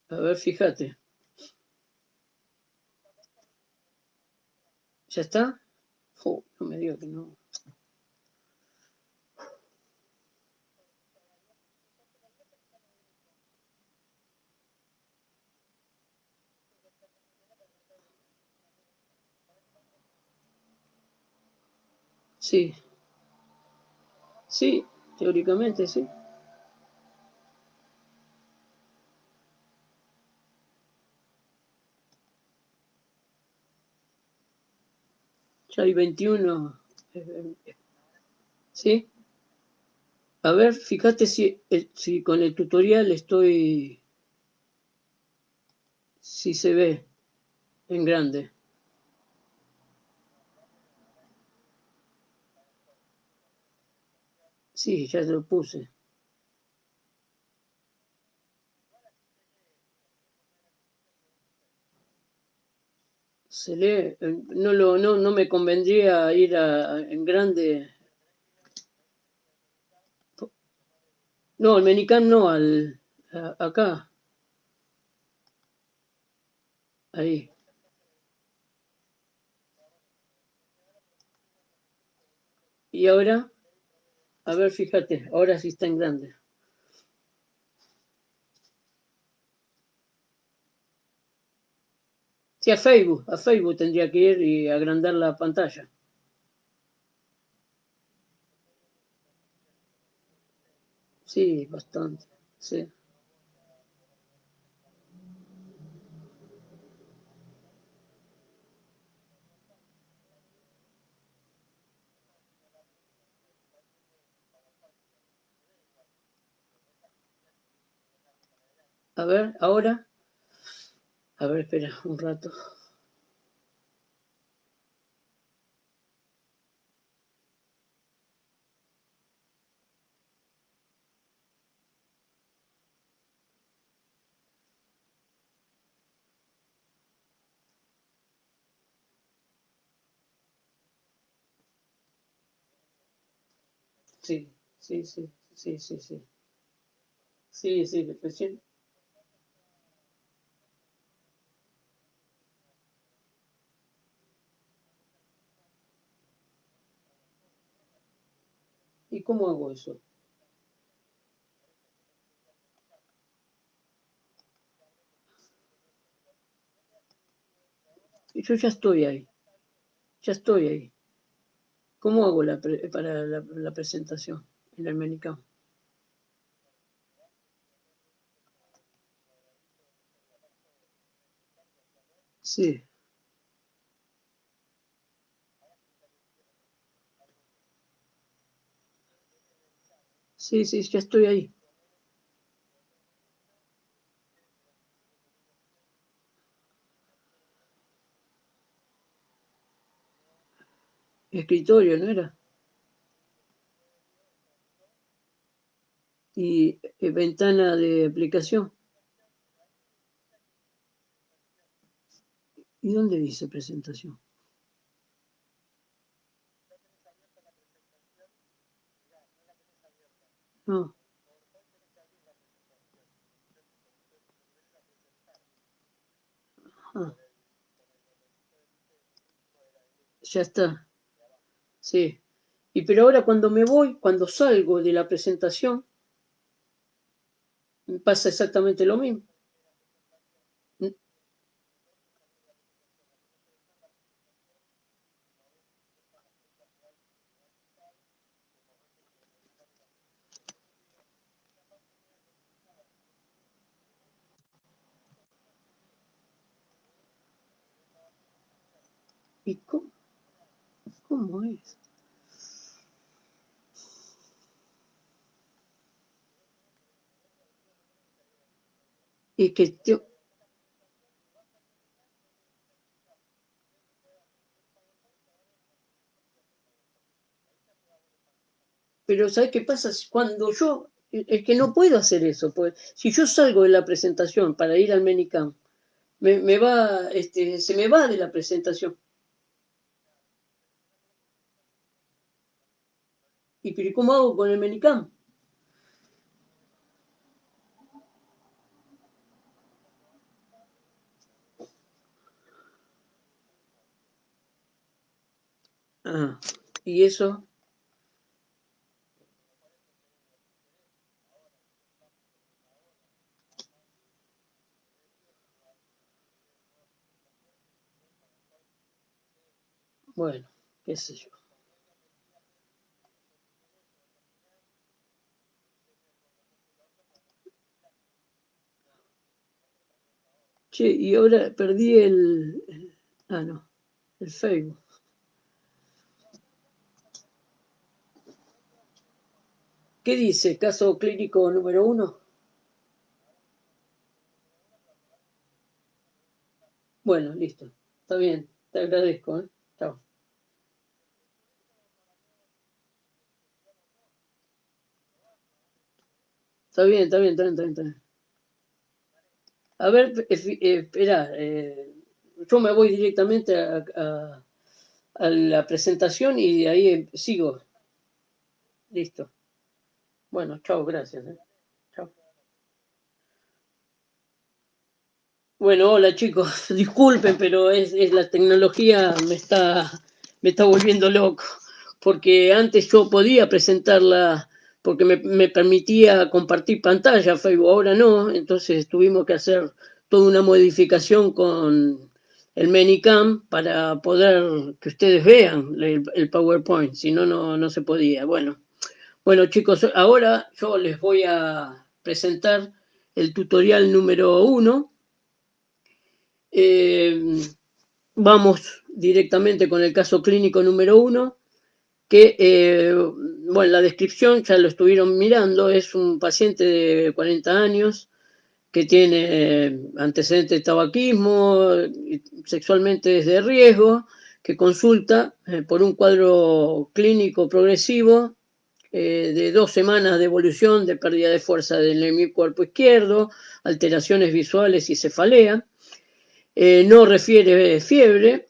A ver, fíjate. ¿Ya está? No me diga que no. Sí, sí, teóricamente sí. Ya hay 21. ¿Sí? A ver, fíjate si con el tutorial si se ve en grande. Sí, ya lo puse. Se lee, no me convendría ir en grande. No, al Menicam no, acá, ahí. Y ahora, a ver, fíjate, ahora sí está en grande. Sí, a Facebook tendría que ir y agrandar la pantalla. Sí, bastante. Sí. A ver, ahora. A ver, espera un rato. Sí, sí, sí, sí, sí, sí. Sí, sí, recién. ¿Y cómo hago eso? Yo ya estoy ahí, ya estoy ahí. ¿Cómo hago para la presentación en el Menicam? Sí, sí, sí, ya estoy ahí. Escritorio, ¿no era? Y ventana de aplicación. ¿Y dónde dice presentación? No, ah, ya está. Sí. Y pero ahora cuando me voy, cuando salgo de la presentación, me pasa exactamente lo mismo. ¿Y cómo es? Y que pero ¿sabes qué pasa? Cuando yo, es que no puedo hacer eso, pues si yo salgo de la presentación para ir al Menicam, me va, se me va de la presentación. ¿Y pero cómo hago con el Menicam? Ah, ¿y eso? Bueno, qué sé yo. Che, y ahora perdí ah, no, el Facebook. ¿Qué dice? ¿Caso clínico número 1? Bueno, listo. Está bien. Te agradezco, ¿eh? Chao. Está bien, está bien, está bien, está bien, está bien. A ver, espera. Yo me voy directamente a la presentación y de ahí sigo. Listo. Bueno, chao, gracias. Chao. Bueno, hola chicos, disculpen, pero es la tecnología me está volviendo loco, porque antes yo podía presentarla porque me permitía compartir pantalla Facebook, ahora no, entonces tuvimos que hacer toda una modificación con el Menicam para poder que ustedes vean el PowerPoint, si no, no se podía. Bueno chicos, ahora yo les voy a presentar el tutorial número 1. Eh, Vamos directamente con el caso clínico número 1, que, bueno, la descripción ya lo estuvieron mirando, es un paciente de 40 años que tiene antecedentes de tabaquismo, sexualmente es de riesgo, que consulta por un cuadro clínico progresivo de 2 semanas de evolución de pérdida de fuerza del hemicuerpo izquierdo, alteraciones visuales y cefalea. No refiere fiebre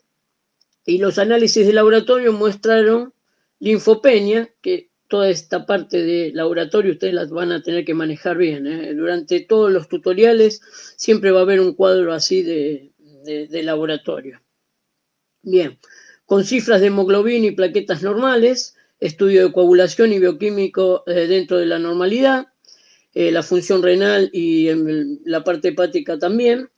y los análisis de laboratorio muestraron linfopenia, que toda esta parte de laboratorio ustedes las van a tener que manejar bien. Durante todos los tutoriales siempre va a haber un cuadro así de laboratorio. Bien, con cifras de hemoglobina y plaquetas normales, estudio de coagulación y bioquímico dentro de la normalidad, la función renal y la parte hepática también.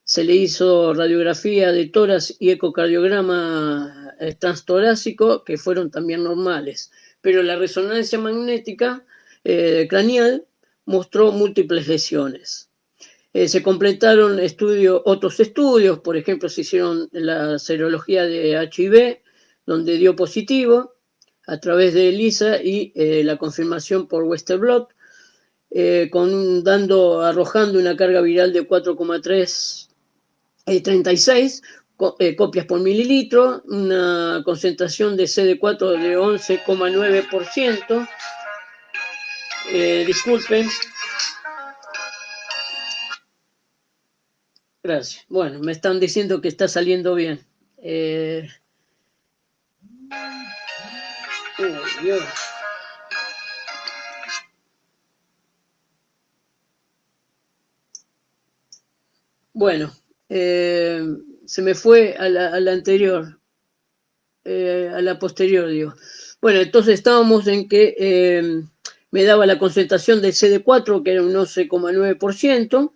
Se le hizo radiografía de tórax y ecocardiograma transtorácico, que fueron también normales, pero la resonancia magnética craneal mostró múltiples lesiones. Se completaron otros estudios, por ejemplo, se hicieron la serología de HIV, donde dio positivo a través de ELISA y la confirmación por Western blot, arrojando una carga viral de 4,3 36 copias por mililitro, una concentración de CD4 de 11,9%. Disculpen. Gracias. Bueno, me están diciendo que está saliendo bien. Dios. Bueno, se me fue a la anterior, a la posterior, digo. Bueno, entonces estábamos en que me daba la concentración de CD4, que era un 11,9%,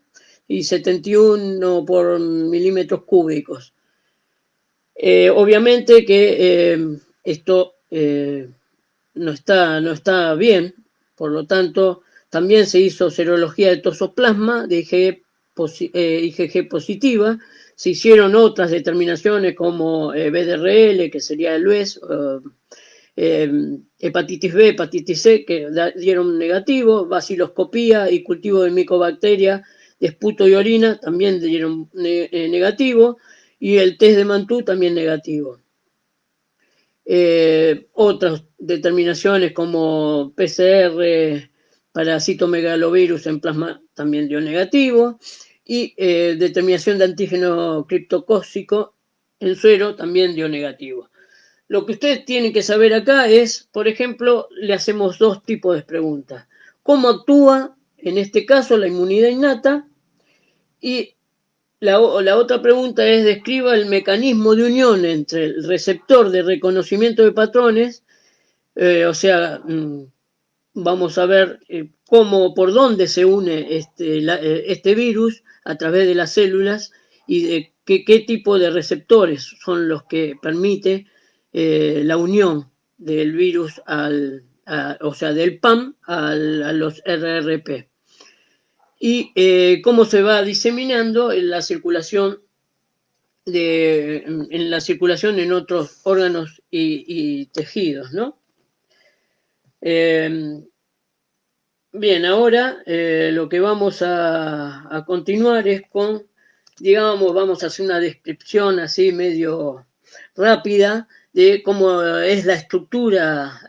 y 71 por milímetros cúbicos. Obviamente que esto no está bien, por lo tanto, también se hizo serología de tosoplasma de IgG positiva, se hicieron otras determinaciones como BDRL, que sería el UES, hepatitis B, hepatitis C, que dieron negativo, baciloscopía y cultivo de micobacteria de esputo y orina también dieron negativo, y el test de Mantú también negativo. Otras determinaciones como PCR para citomegalovirus en plasma también dio negativo, y determinación de antígeno criptocóxico en suero también dio negativo. Lo que ustedes tienen que saber acá es, por ejemplo, le hacemos dos tipos de preguntas. ¿Cómo actúa, en este caso, la inmunidad innata? Y La otra pregunta es: describa el mecanismo de unión entre el receptor de reconocimiento de patrones, o sea, vamos a ver por dónde se une este virus a través de las células y de qué tipo de receptores son los que permite la unión del virus o sea, del PAM a los RRP. Y cómo se va diseminando en la circulación en otros órganos y tejidos, ¿no? Bien, ahora lo que vamos a continuar es digamos, vamos a hacer una descripción así medio rápida de cómo es la estructura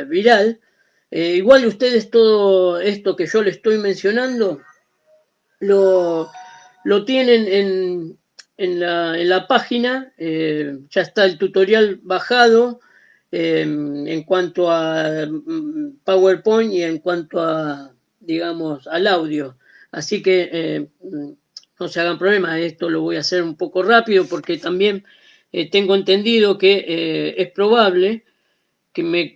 viral. Igual ustedes todo esto que yo les estoy mencionando lo tienen en la página, ya está el tutorial bajado en cuanto a PowerPoint y en cuanto a, digamos, al audio. Así que no se hagan problemas, esto lo voy a hacer un poco rápido porque también tengo entendido que es probable que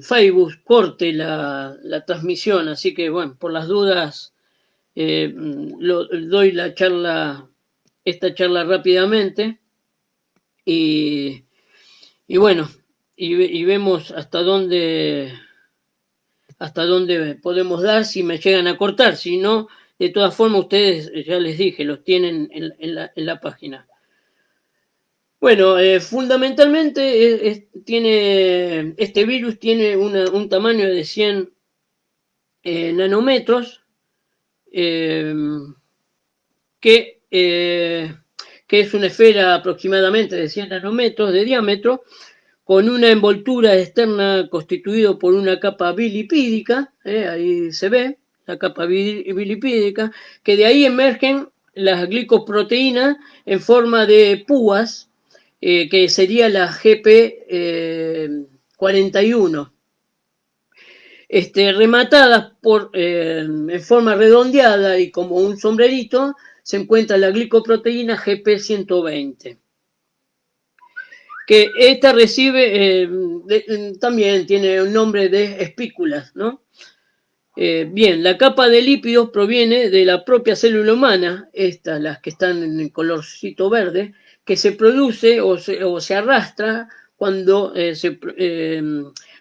Facebook corte la transmisión, así que bueno, por las dudas doy esta charla rápidamente y bueno, y vemos hasta dónde podemos dar, si me llegan a cortar. Si no, de todas formas, ustedes, ya les dije, los tienen en la página. Bueno, fundamentalmente este virus tiene un tamaño de 100 nanómetros, que es una esfera aproximadamente de 100 nanómetros de diámetro, con una envoltura externa constituida por una capa bilipídica, ahí se ve la capa bilipídica, que de ahí emergen las glicoproteínas en forma de púas, que sería la GP41. Rematadas en forma redondeada y como un sombrerito, se encuentra la glicoproteína GP120. Que esta recibe, también tiene un nombre de espículas, ¿no? Bien, la capa de lípidos proviene de la propia célula humana, las que están en el colorcito verde, que se produce o se arrastra cuando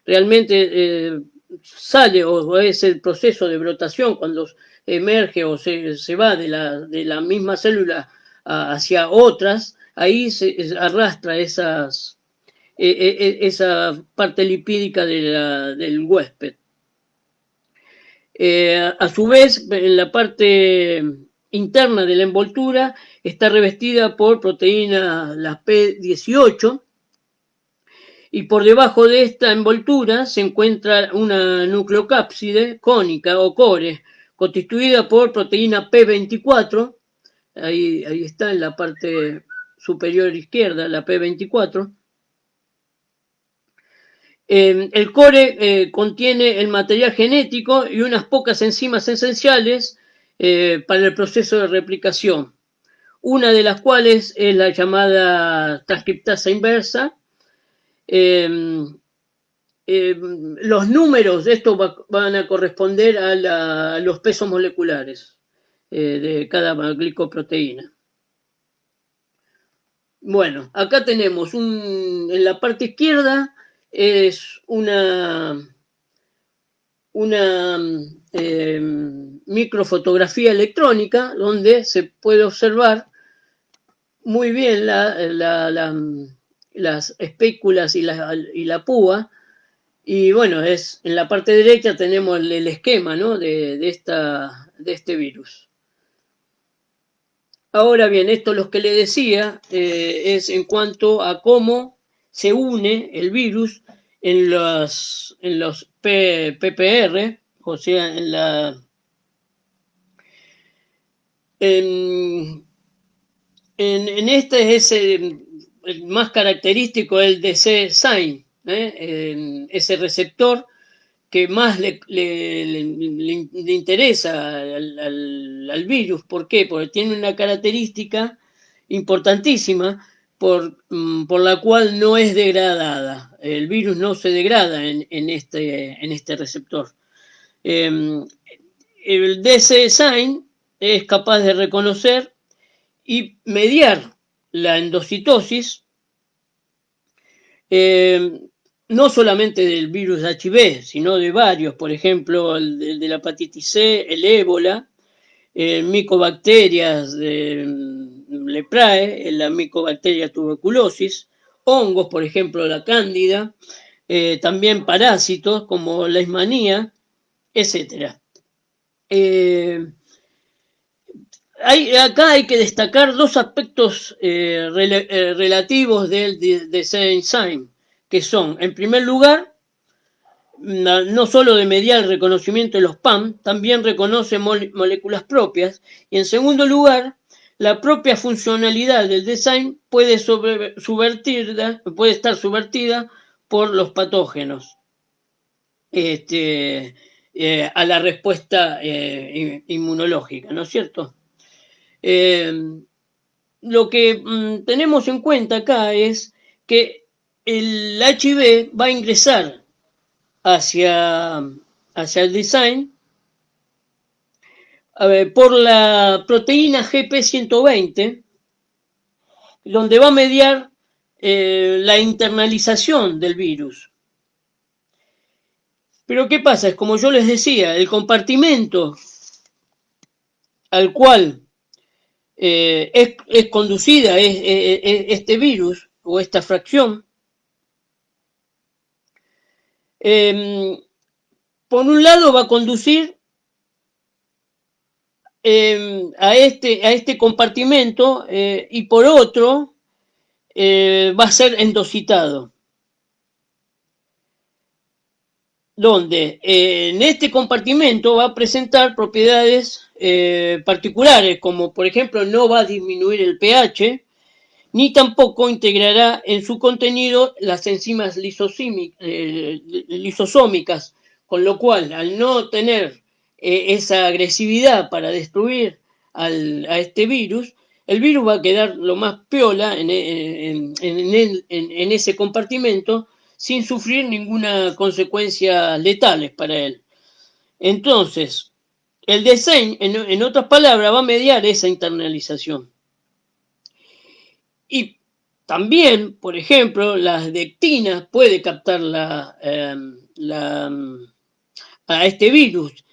realmente sale o es el proceso de brotación, cuando emerge o se va de la misma célula hacia otras. Ahí se arrastra esa parte lipídica del huésped. A su vez, en la parte interna de la envoltura está revestida por proteína, la P18, y por debajo de esta envoltura se encuentra una nucleocápside cónica o core, constituida por proteína P24, ahí está en la parte superior izquierda, la P24. El core contiene el material genético y unas pocas enzimas esenciales para el proceso de replicación, una de las cuales es la llamada transcriptasa inversa. Los números de esto van a corresponder a los pesos moleculares de cada glicoproteína. Bueno, acá tenemos en la parte izquierda es una microfotografía electrónica donde se puede observar muy bien las espéculas y la púa. Y bueno, en la parte derecha tenemos el esquema, ¿no? de este virus. Ahora bien, esto lo que le decía es en cuanto a cómo se une el virus en los PPR, o sea, en este es el más característico, el DC sign, ese receptor que más le interesa al virus. ¿Por qué? Porque tiene una característica importantísima por la cual no es degradada. El virus no se degrada en este receptor. El DC-Sign es capaz de reconocer y mediar la endocitosis, no solamente del virus de HIV, sino de varios, por ejemplo, el de la hepatitis C, el ébola, micobacterias de leprae, la micobacteria tuberculosis, hongos, por ejemplo, la cándida, también parásitos como la leishmanía, etc. Acá hay que destacar dos aspectos relativos del design, que son, en primer lugar, no solo de mediar el reconocimiento de los PAM, también reconoce moléculas propias, y en segundo lugar, la propia funcionalidad del design puede estar subvertida por los patógenos a la respuesta inmunológica, ¿no es cierto? Lo que tenemos en cuenta acá es que el HIV va a ingresar hacia el design por la proteína GP120, donde va a mediar la internalización del virus. Pero ¿qué pasa? Es como yo les decía, el compartimento al cual es conducida este virus o esta fracción, por un lado va a conducir a este compartimento y por otro va a ser endocitado, donde en este compartimento va a presentar propiedades particulares, como por ejemplo no va a disminuir el pH, ni tampoco integrará en su contenido las enzimas lisosómicas, con lo cual, al no tener esa agresividad para destruir a este virus, el virus va a quedar lo más piola en ese compartimento sin sufrir ninguna consecuencia letales para él. Entonces, el design, en otras palabras, va a mediar esa internalización. Y también, por ejemplo, las dectinas puede captar a este virus.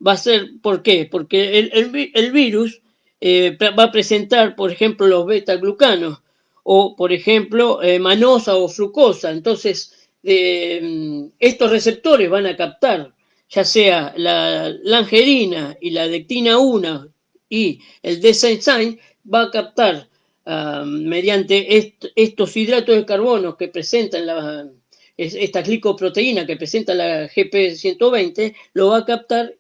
Va a ser, ¿por qué? Porque el virus va a presentar, por ejemplo, los beta-glucanos o, por ejemplo, manosa o frucosa. Entonces, estos receptores van a captar, ya sea la langerina y la dectina 1 y el D-Sign va a captar mediante estos hidratos de carbono que presentan esta glicoproteína que presenta la GP120, lo va a captar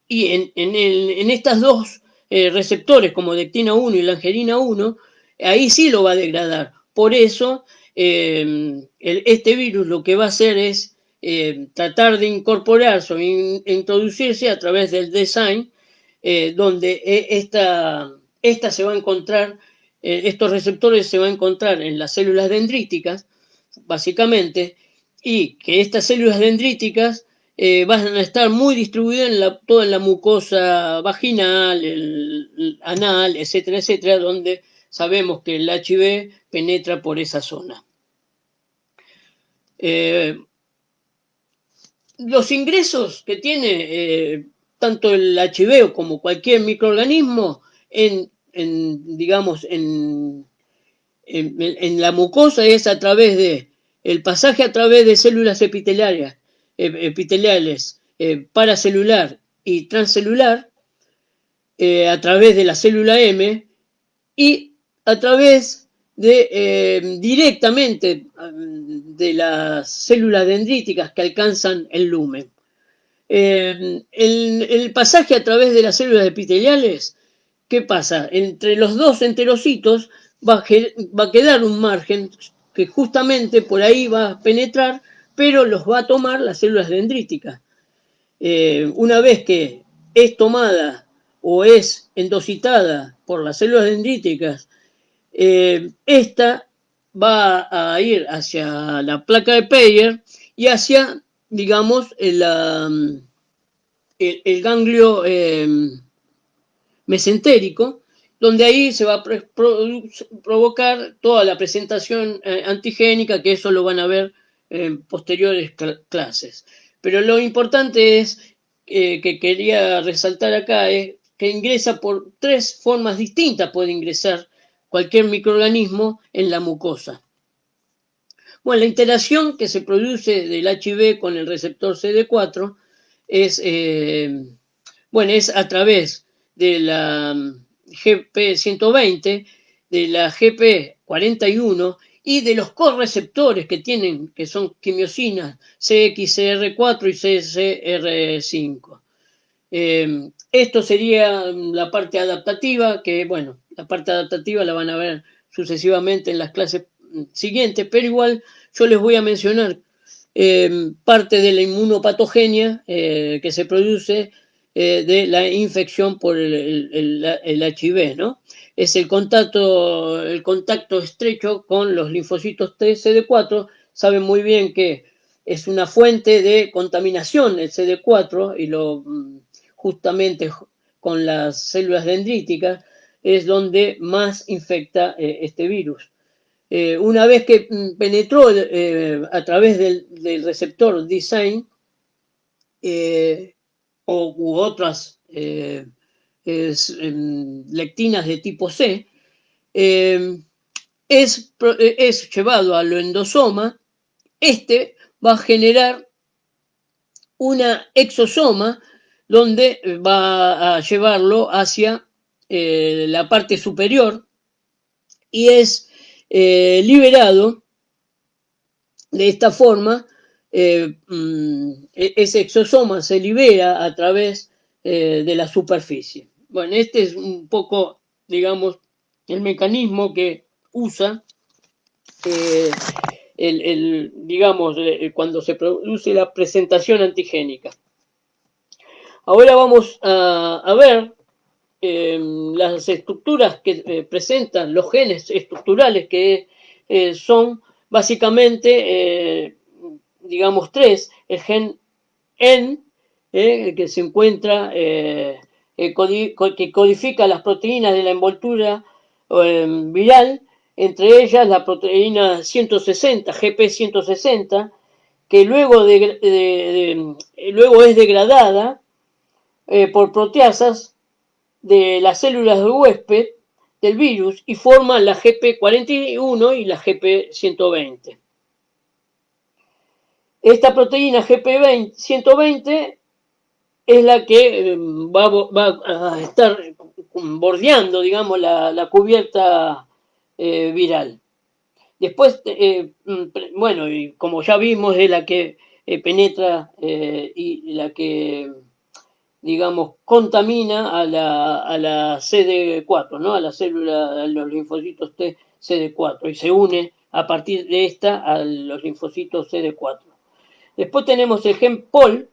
y en estas dos receptores como dectina 1 y langerina 1, ahí sí lo va a degradar. Por eso, este virus lo que va a hacer es tratar de incorporarse o introducirse a través del design, donde esta se va a encontrar, estos receptores se van a encontrar en las células dendríticas, básicamente, y que estas células dendríticas van a estar muy distribuidas toda en la mucosa vaginal, el anal, etcétera, etcétera, donde sabemos que el HIV penetra por esa zona. Los ingresos que tiene tanto el HIV como cualquier microorganismo digamos, en la mucosa es a través de el pasaje a través de células epiteliales paracelular y transcelular, a través de la célula M y a través de directamente de las células dendríticas que alcanzan el lumen. El pasaje a través de las células epiteliales, ¿qué pasa? Entre los dos enterocitos va a quedar un margen que justamente por ahí va a penetrar, pero los va a tomar las células dendríticas. una vez que es tomada o es endocitada por las células dendríticas, esta va a ir hacia la placa de Peyer y hacia, digamos, el ganglio mesentérico, donde ahí se va a provocar toda la presentación antigénica, que eso lo van a ver en posteriores clases. Pero lo importante es, que quería resaltar acá, es que ingresa por 3 formas distintas, puede ingresar cualquier microorganismo en la mucosa. Bueno, la interacción que se produce del HIV con el receptor CD4 es, bueno, es a través de la GP120, de la GP41 y de los correceptores que tienen, que son quimiosinas CXCR4 y CCR5. Esto sería la parte adaptativa, que bueno, la parte adaptativa la van a ver sucesivamente en las clases siguientes, pero igual yo les voy a mencionar parte de la inmunopatogenia que se produce de la infección por el HIV, ¿no? Es el contacto estrecho con los linfocitos T CD4. Saben muy bien que es una fuente de contaminación el CD4 y justamente con las células dendríticas es donde más infecta este virus. Una vez que penetró a través del receptor design u otras lectinas de tipo C, es llevado al endosoma. Este va a generar una exosoma donde va a llevarlo hacia la parte superior y es liberado de esta forma. Ese exosoma se libera a través de la superficie. Bueno, este es un poco, digamos, el mecanismo que usa digamos, cuando se produce la presentación antigénica. Ahora vamos a ver las estructuras que presentan los genes estructurales, que son básicamente, digamos, 3. El gen N, que se encuentra, que codifica las proteínas de la envoltura viral, entre ellas la proteína 160, GP160, que luego es degradada por proteasas de las células de huésped del virus y forman la GP41 y la GP120. Esta proteína GP120 es la que va a estar bordeando, digamos, la cubierta viral. Después, bueno, y como ya vimos, es la que penetra y la que, digamos, contamina a la CD4, ¿no? A la célula, a los linfocitos T CD4 y se une a partir de esta a los linfocitos CD4. Después tenemos el gen POL,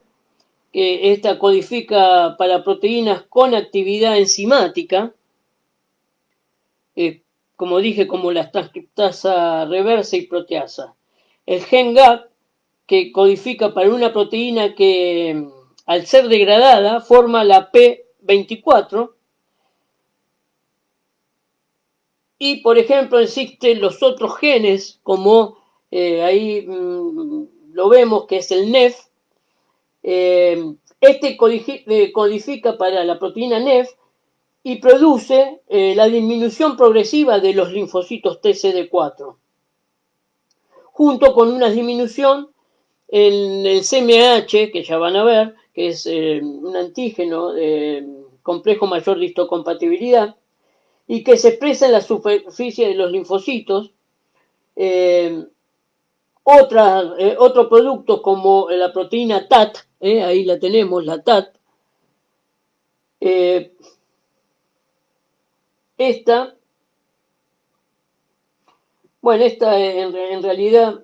que esta codifica para proteínas con actividad enzimática, como dije, como la transcriptasa reversa y proteasa. El gen GAP, que codifica para una proteína que, al ser degradada, forma la P24. Y, por ejemplo, existen los otros genes, como ahí lo vemos, que es el NEF. Este codifica para la proteína NEF y produce la disminución progresiva de los linfocitos TCD4, junto con una disminución en el CMH, que ya van a ver, que es un antígeno de complejo mayor de histocompatibilidad, y que se expresa en la superficie de los linfocitos. Otros productos como la proteína TAT, ahí la tenemos, la TAT, esta en realidad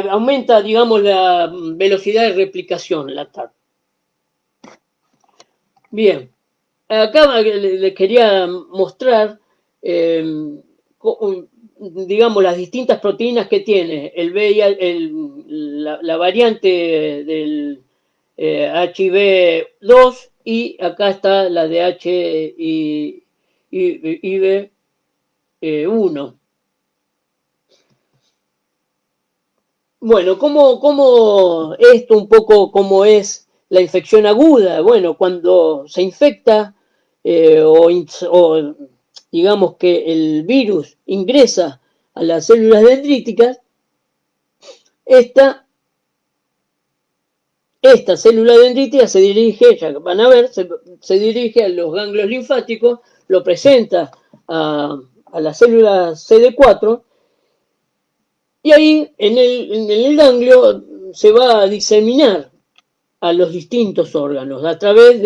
aumenta, digamos, la velocidad de replicación, la TARP. Bien, acá les quería mostrar, digamos, las distintas proteínas que tiene el VIH, la variante del HIV2 y acá está la de HIV1. Bueno, ¿cómo esto un poco cómo es la infección aguda? Bueno, cuando se infecta o digamos que el virus ingresa a las células dendríticas, esta célula dendrítica se dirige, ya van a ver, se dirige a los ganglios linfáticos, lo presenta a la célula CD4 y ahí en el ganglio se va a diseminar a los distintos órganos a través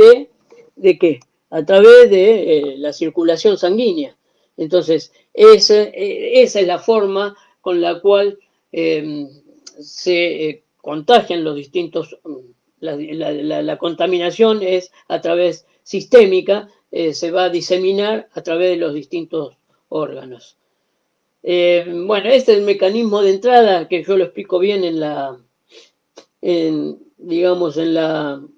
¿de qué? A través de la circulación sanguínea. Entonces, esa es la forma con la cual se contagian los distintos, la contaminación es a través sistémica, se va a diseminar a través de los distintos órganos. Bueno, este es el mecanismo de entrada que yo lo explico bien digamos, en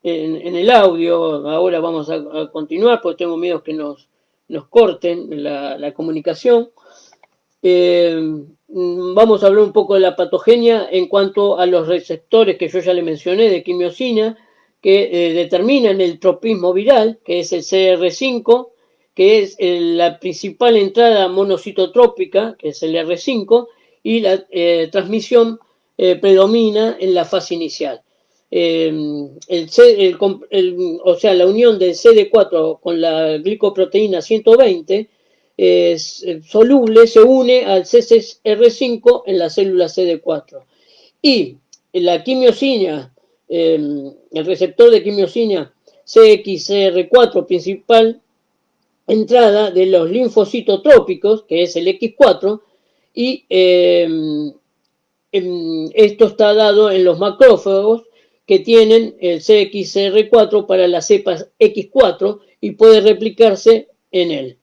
el audio. Ahora vamos a continuar porque tengo miedo que nos corten la comunicación. Vamos a hablar un poco de la patogenia en cuanto a los receptores que yo ya le mencioné de quimiosina, que determinan el tropismo viral, que es el CR5, que es la principal entrada monocitotrópica, que es el R5, y la transmisión predomina en la fase inicial. O sea, la unión del CD4 con la glicoproteína 120 es soluble, se une al CCR5 en la célula CD4. Y la quimiosina, el receptor de quimiosina CXCR4 principal entrada de los linfocitotrópicos, que es el X4, y esto está dado en los macrófagos que tienen el CXCR4 para la cepa X4 y puede replicarse en él.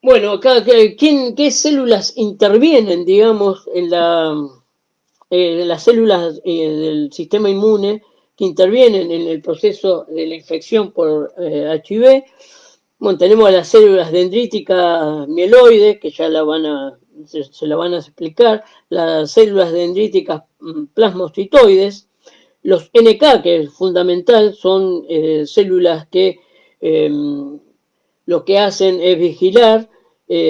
Bueno, acá, ¿qué células intervienen, digamos, en las células del sistema inmune que intervienen en el proceso de la infección por HIV? Bueno, tenemos a las células dendríticas mieloides, que ya se la van a explicar, las células dendríticas plasmocitoides, los NK, que es fundamental, son células que lo que hacen es vigilar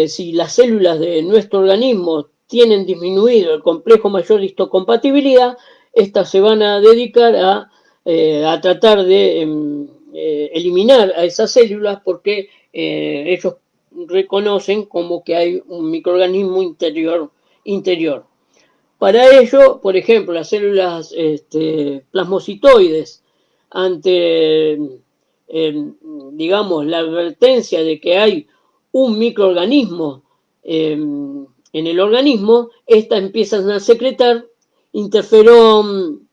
si las células de nuestro organismo tienen disminuido el complejo mayor de histocompatibilidad, estas se van a dedicar a tratar de eliminar a esas células porque ellos reconocen como que hay un microorganismo interior. Para ello, por ejemplo, las células plasmocitoides, ante, digamos, la advertencia de que hay un microorganismo en el organismo, estas empiezan a secretar interferón,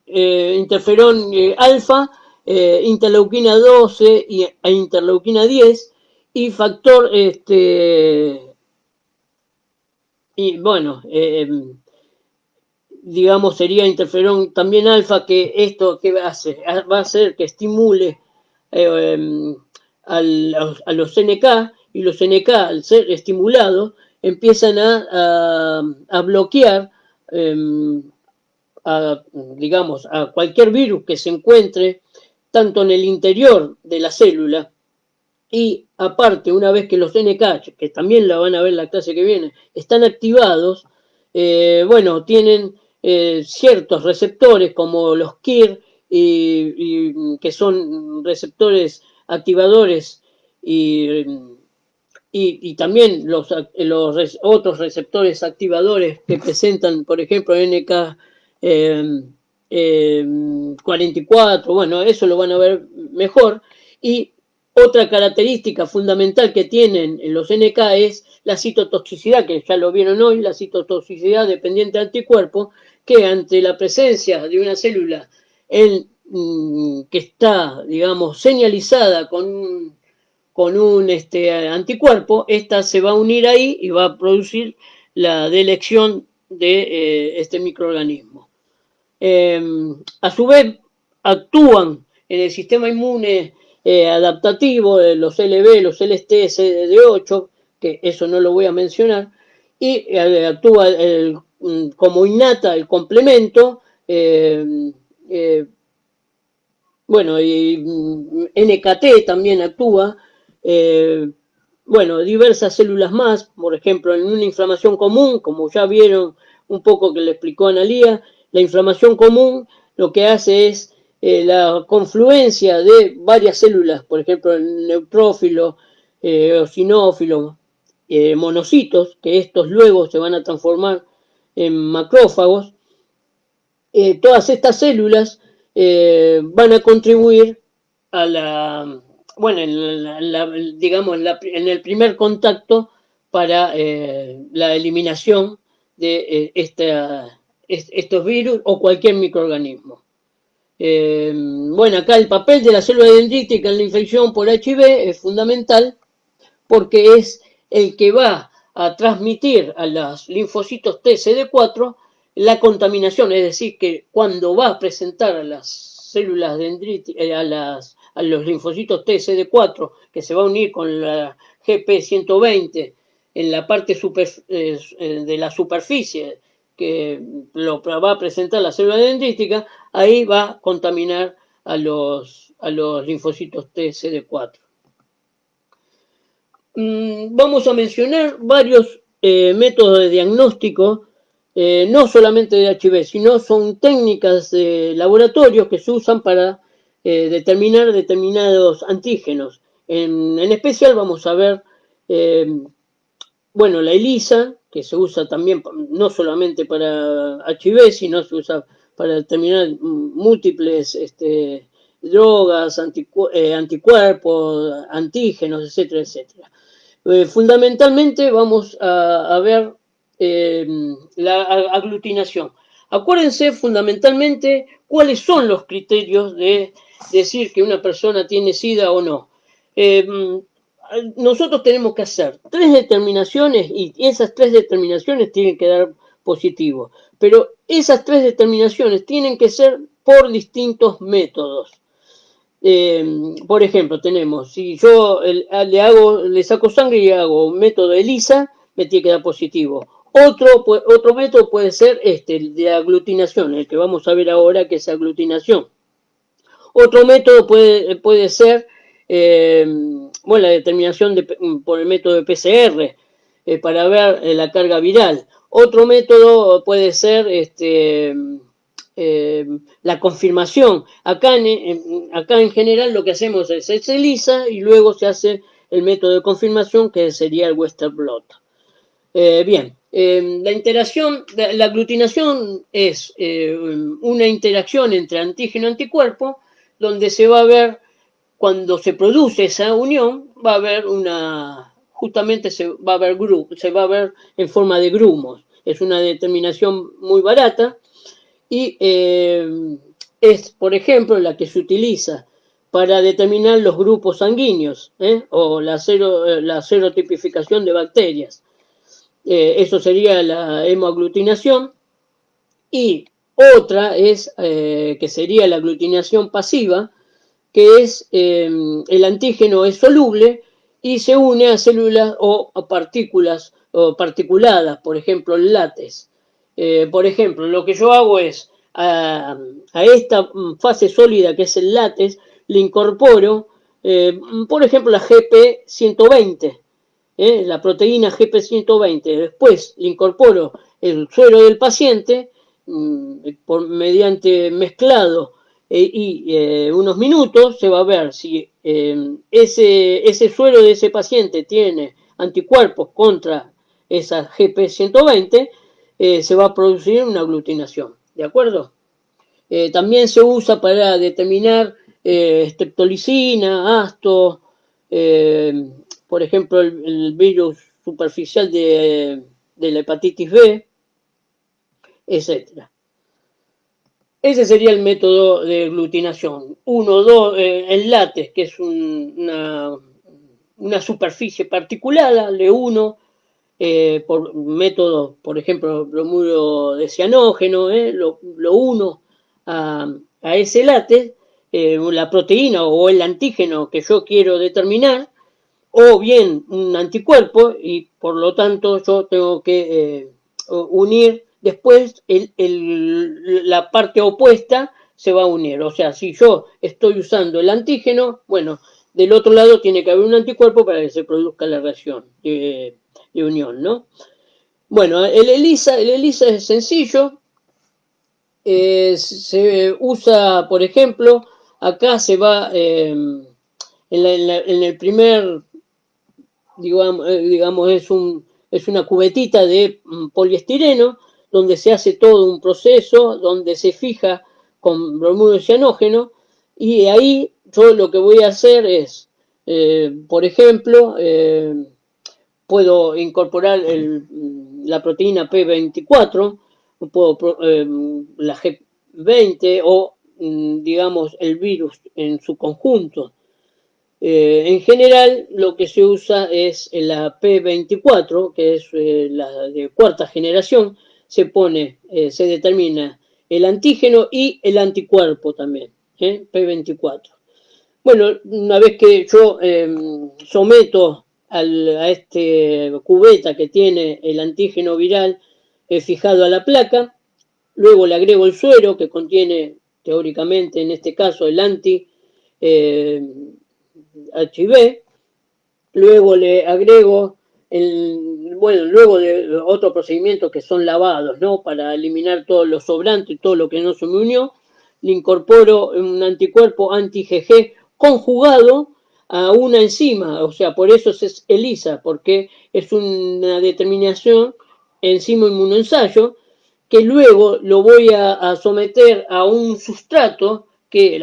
interferón alfa, interleuquina 12 e interleuquina 10 y factor y bueno, digamos sería interferón también alfa, que esto ¿qué hace? Va a hacer que estimule a los NK, y los NK al ser estimulados empiezan a bloquear digamos a cualquier virus que se encuentre tanto en el interior de la célula. Y aparte, una vez que los NK, que también la van a ver en la clase que viene, están activados, bueno, tienen ciertos receptores como los KIR, que son receptores activadores, y también los otros receptores activadores que presentan, por ejemplo, NK 44, bueno, eso lo van a ver mejor. Y Otra característica fundamental que tienen los NK es la citotoxicidad, que ya lo vieron hoy, la citotoxicidad dependiente de anticuerpo, que ante la presencia de una célula que está, digamos, señalizada con un anticuerpo, esta se va a unir ahí y va a producir la delección de este microorganismo. A su vez, actúan en el sistema inmune adaptativo de los LB, los LST, CD8, que eso no lo voy a mencionar, y actúa como innata el complemento, bueno, y NKT también actúa, bueno, diversas células más, por ejemplo, en una inflamación común, como ya vieron un poco que le explicó Analía, la inflamación común lo que hace es la confluencia de varias células, por ejemplo, el neutrófilo, eosinófilo, monocitos, que estos luego se van a transformar en macrófagos. Todas estas células van a contribuir a la, bueno, digamos, en el primer contacto para la eliminación de estos virus o cualquier microorganismo. Bueno, acá el papel de la célula dendrítica en la infección por HIV es fundamental porque es el que va a transmitir a los linfocitos T CD4 la contaminación, es decir, que cuando va a presentar a las células dendríticas, a los linfocitos T CD4, que se va a unir con la GP120 en la parte de la superficie que lo va a presentar la célula dendrítica, ahí va a contaminar a los linfocitos T CD4. Vamos a mencionar varios métodos de diagnóstico, no solamente de HIV, sino son técnicas de laboratorios que se usan para determinar determinados antígenos. En especial vamos a ver, bueno, la ELISA, que se usa también no solamente para HIV, sino se usa para determinar múltiples drogas, anticuerpos, antígenos, etcétera, etcétera. Fundamentalmente vamos a ver la aglutinación. Acuérdense fundamentalmente cuáles son los criterios de decir que una persona tiene SIDA o no. Nosotros tenemos que hacer 3 determinaciones y esas 3 determinaciones tienen que dar positivo. Pero esas 3 determinaciones tienen que ser por distintos métodos. Por ejemplo, tenemos, si yo le saco sangre y hago un método ELISA, me tiene que dar positivo. Otro método puede ser el de aglutinación, el que vamos a ver ahora, que es aglutinación. Otro método puede ser, bueno, la determinación por el método de PCR, para ver la carga viral. Otro método puede ser la confirmación. Acá en general lo que hacemos es ELISA y luego se hace el método de confirmación, que sería el Western blot. Bien, la aglutinación es una interacción entre antígeno y anticuerpo, donde se va a ver, cuando se produce esa unión, va a haber justamente se va a ver en forma de grumos. Es una determinación muy barata y es, por ejemplo, la que se utiliza para determinar los grupos sanguíneos, o la serotipificación de bacterias. Eso sería la hemoaglutinación. Y otra es que sería la aglutinación pasiva, que es el antígeno es soluble y se une a células o a partículas o particuladas, por ejemplo, el látex. Por ejemplo, lo que yo hago es a esta fase sólida que es el látex, le incorporo, por ejemplo, la GP120, la proteína GP120. Después le incorporo el suero del paciente mediante mezclado y unos minutos se va a ver si ese suero de ese paciente tiene anticuerpos contra esa GP120, se va a producir una aglutinación, ¿de acuerdo? También se usa para determinar streptolicina, ácido, por ejemplo, el virus superficial de la hepatitis B, etcétera. Ese sería el método de aglutinación. Uno, dos, el látex, que es una superficie particulada, le uno por método, por ejemplo, bromuro de cianógeno, lo uno a ese látex, la proteína o el antígeno que yo quiero determinar, o bien un anticuerpo, y por lo tanto yo tengo que unir después la parte opuesta se va a unir. O sea, si yo estoy usando el antígeno, bueno, del otro lado tiene que haber un anticuerpo para que se produzca la reacción de unión, ¿no? Bueno, el ELISA es sencillo, se usa, por ejemplo, acá se va en el primer, digamos es una cubetita de poliestireno donde se hace todo un proceso, donde se fija con bromuro cianógeno, y ahí yo lo que voy a hacer es, por ejemplo, puedo incorporar la proteína P24, la G20 o, digamos, el virus en su conjunto. En general, lo que se usa es la P24, que es la de cuarta generación. Se determina el antígeno y el anticuerpo también, P24. Bueno, una vez que yo someto a este cubeta que tiene el antígeno viral fijado a la placa, luego le agrego el suero que contiene teóricamente en este caso el anti HIV, luego le agrego luego de otro procedimiento que son lavados, ¿no? Para eliminar todos los sobrantes y todo lo que no se me unió, le incorporo un anticuerpo anti-IgG conjugado a una enzima, o sea, por eso es ELISA, porque es una determinación enzima inmunoensayo, que luego lo voy a someter a un sustrato que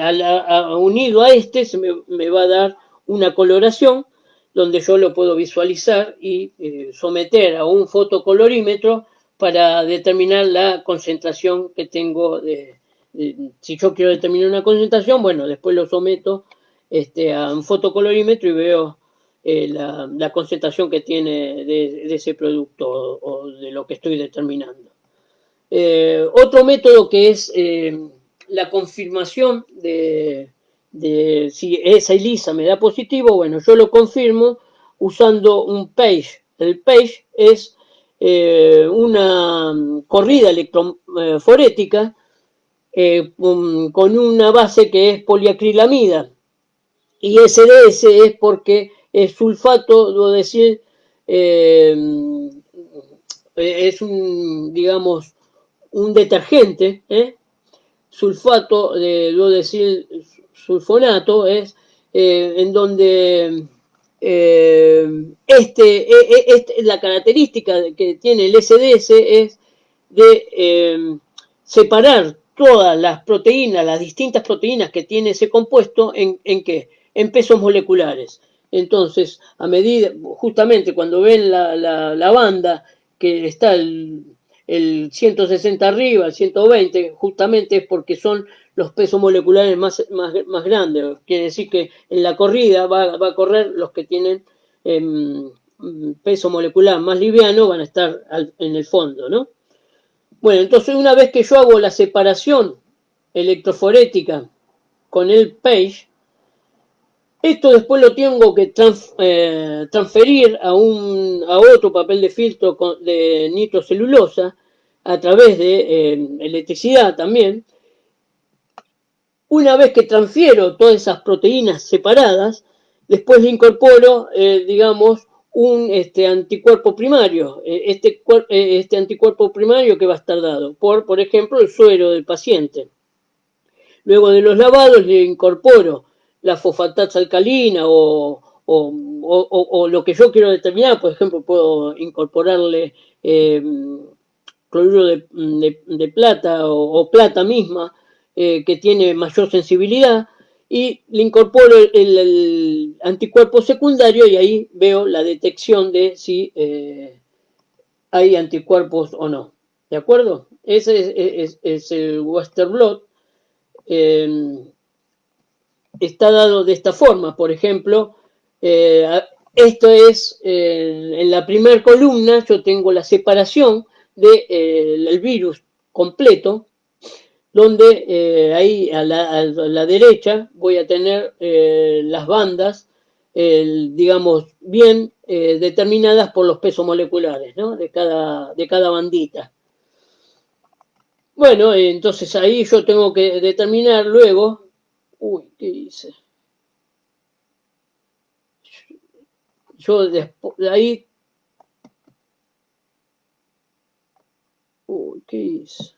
unido a este me va a dar una coloración donde yo lo puedo visualizar y someter a un fotocolorímetro para determinar la concentración que tengo. Si yo quiero determinar una concentración, bueno, después lo someto a un fotocolorímetro y veo la concentración que tiene de ese producto o de lo que estoy determinando. Otro método que es la confirmación de si esa ELISA me da positivo, bueno, yo lo confirmo usando un PAGE. El PAGE es una corrida electroforética con una base que es poliacrilamida, y SDS es porque es sulfato, debo decir, es digamos, un detergente, sulfato, debo decir, sulfonato, es en donde la característica que tiene el SDS es de separar todas las proteínas, las distintas proteínas que tiene ese compuesto, ¿en qué? En pesos moleculares. Entonces, a medida, justamente cuando ven la banda que está el 160 arriba, el 120, justamente es porque son los pesos moleculares más grandes. Quiere decir que en la corrida va a correr los que tienen peso molecular más liviano, van a estar en el fondo, ¿no? Bueno, entonces una vez que yo hago la separación electroforética con el PAGE, esto después lo tengo que transferir a otro papel de filtro de nitrocelulosa a través de electricidad también. Una vez que transfiero todas esas proteínas separadas, después le incorporo, digamos, un anticuerpo primario. Este anticuerpo primario que va a estar dado por ejemplo, el suero del paciente. Luego de los lavados le incorporo la fosfatasa alcalina o lo que yo quiero determinar. Por ejemplo, puedo incorporarle cloruro de plata o plata misma, que tiene mayor sensibilidad, y le incorporo el anticuerpo secundario y ahí veo la detección de si hay anticuerpos o no. ¿De acuerdo? Ese es el Western blot. Está dado de esta forma. Por ejemplo, esto es, en la primera columna yo tengo la separación del virus completo, donde ahí a la derecha voy a tener las bandas, digamos, bien determinadas por los pesos moleculares, ¿no? de cada bandita. Bueno, entonces ahí yo tengo que determinar luego, uy, ¿qué hice? Yo después, ahí, uy, ¿qué hice?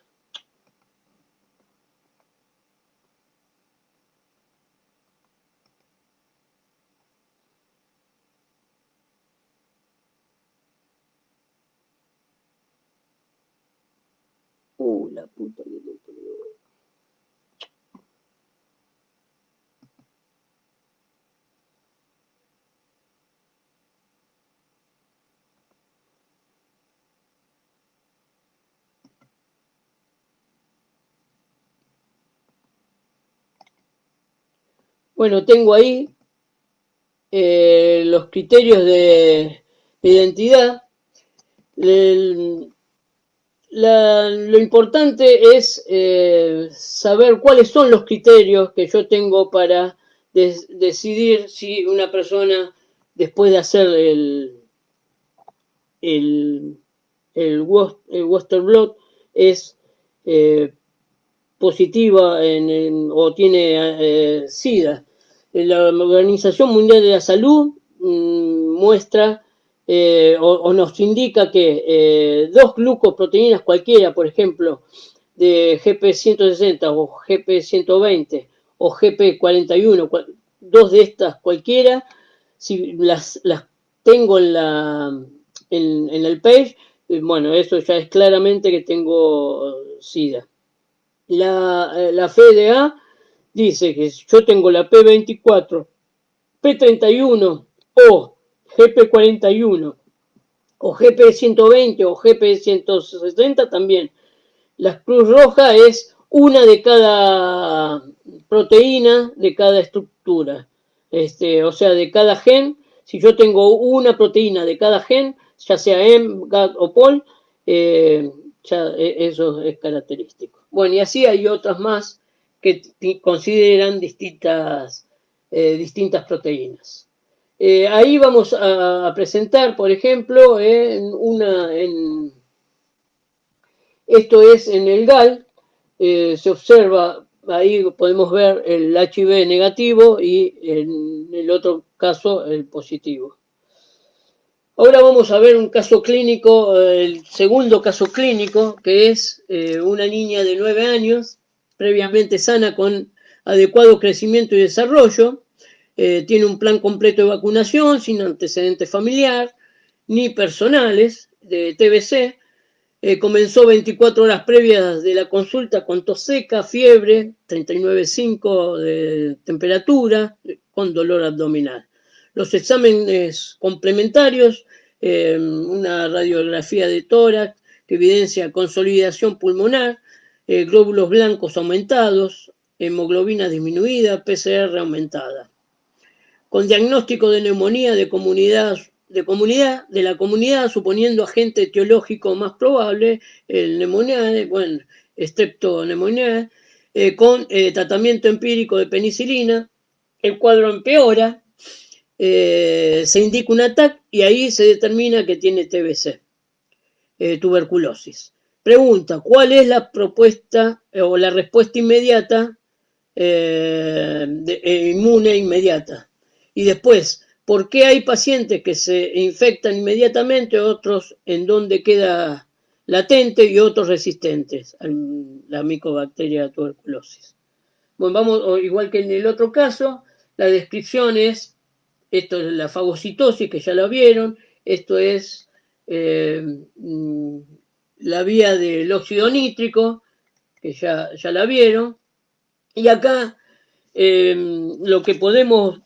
La puta que te parió. Bueno, tengo ahí los criterios de identidad. Lo importante es saber cuáles son los criterios que yo tengo para decidir si una persona, después de hacer el, el Western blot, es positiva o tiene SIDA. La Organización Mundial de la Salud muestra o nos indica que dos glucoproteínas cualquiera, por ejemplo, de GP160 o GP120 o GP41, dos de estas cualquiera, si las tengo en el page, bueno, eso ya es claramente que tengo SIDA. La FDA dice que si yo tengo la P24, P31 o GP41 o GP120 o GP160 también. La Cruz Roja es una de cada proteína, de cada estructura. O sea, de cada gen. Si yo tengo una proteína de cada gen, ya sea M, GAD o POL, ya eso es característico. Bueno, y así hay otras más que consideran distintas proteínas. Ahí vamos a presentar, por ejemplo, esto es en el GAL, se observa, ahí podemos ver el HIV negativo y en el otro caso el positivo. Ahora vamos a ver un caso clínico, el segundo caso clínico, que es una niña de 9 años, previamente sana con adecuado crecimiento y desarrollo, tiene un plan completo de vacunación sin antecedente familiar ni personales de TBC, comenzó 24 horas previas de la consulta con tos seca, fiebre, 39,5 de temperatura, con dolor abdominal. Los exámenes complementarios, una radiografía de tórax que evidencia consolidación pulmonar, glóbulos blancos aumentados, hemoglobina disminuida, PCR aumentada. Con diagnóstico de neumonía de la comunidad, suponiendo agente etiológico más probable, el pneumoniae, bueno, streptoneumoniae, con tratamiento empírico de penicilina, el cuadro empeora, se indica un ataque y ahí se determina que tiene TBC, tuberculosis. Pregunta, ¿cuál es la propuesta o la respuesta inmediata, inmune inmediata? Y después, ¿por qué hay pacientes que se infectan inmediatamente, otros en donde queda latente y otros resistentes a la micobacteria tuberculosis? Bueno, vamos, igual que en el otro caso, la descripción es, esto es la fagocitosis, que ya la vieron, esto es la vía del óxido nítrico, que ya la vieron, y acá lo que podemos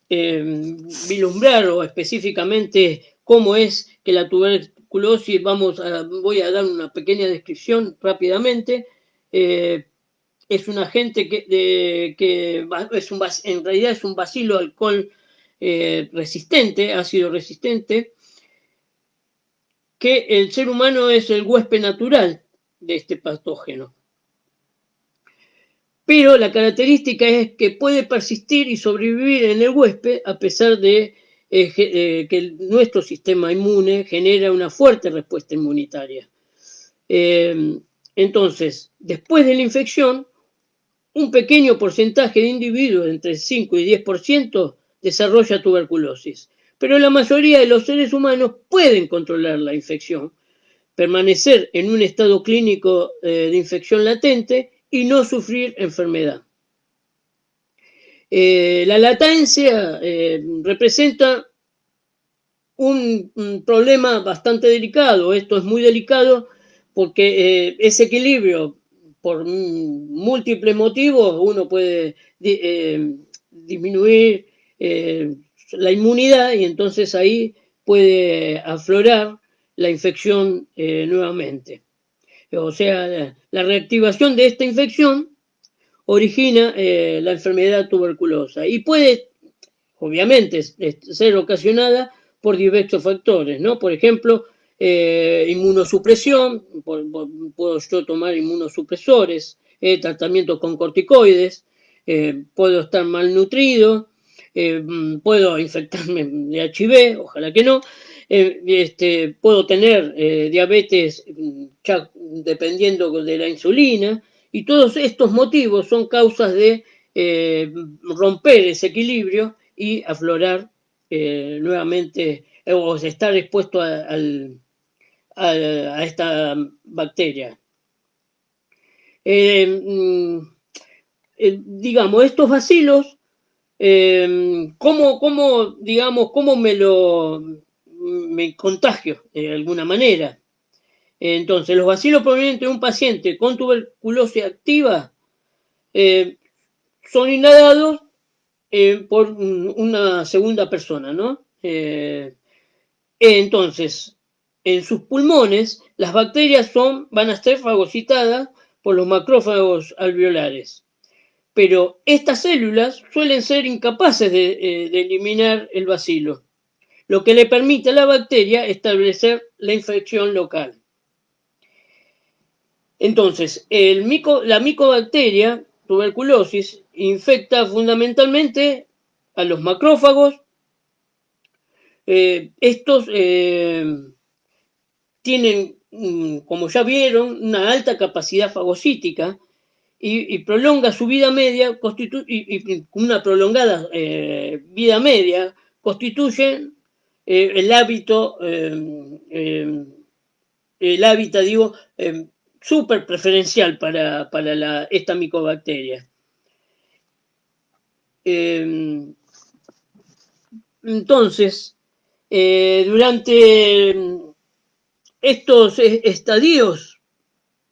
vislumbrar o específicamente cómo es que la tuberculosis, voy a dar una pequeña descripción rápidamente. Es un agente en realidad es un bacilo alcohol resistente, ácido resistente, que el ser humano es el huésped natural de este patógeno. Pero la característica es que puede persistir y sobrevivir en el huésped a pesar de que nuestro sistema inmune genera una fuerte respuesta inmunitaria. Entonces, después de la infección, un pequeño porcentaje de individuos, entre 5 y 10%, desarrolla tuberculosis. Pero la mayoría de los seres humanos pueden controlar la infección, permanecer en un estado clínico de infección latente y no sufrir enfermedad. La latencia representa un problema bastante delicado. Esto es muy delicado porque ese equilibrio, por múltiples motivos, uno puede disminuir la inmunidad y entonces ahí puede aflorar la infección nuevamente. O sea, la reactivación de esta infección origina la enfermedad tuberculosa y puede, obviamente, ser ocasionada por diversos factores, ¿no? Por ejemplo, inmunosupresión, puedo yo tomar inmunosupresores, tratamiento con corticoides, puedo estar malnutrido, puedo infectarme de HIV, ojalá que no, puedo tener diabetes ya dependiendo de la insulina, y todos estos motivos son causas de romper ese equilibrio y aflorar nuevamente o estar expuesto a esta bacteria. Digamos, estos bacilos, ¿cómo me contagio de alguna manera? Entonces, los bacilos provenientes de un paciente con tuberculosis activa son inhalados por una segunda persona, ¿no? Entonces, en sus pulmones, las bacterias van a ser fagocitadas por los macrófagos alveolares. Pero estas células suelen ser incapaces de eliminar el bacilo, lo que le permite a la bacteria establecer la infección local. Entonces, la micobacteria tuberculosis infecta fundamentalmente a los macrófagos. Estos tienen, como ya vieron, una alta capacidad fagocítica y prolonga su vida media, y una prolongada vida media constituyen el hábitat, súper preferencial para esta micobacteria. Entonces, durante estos estadios,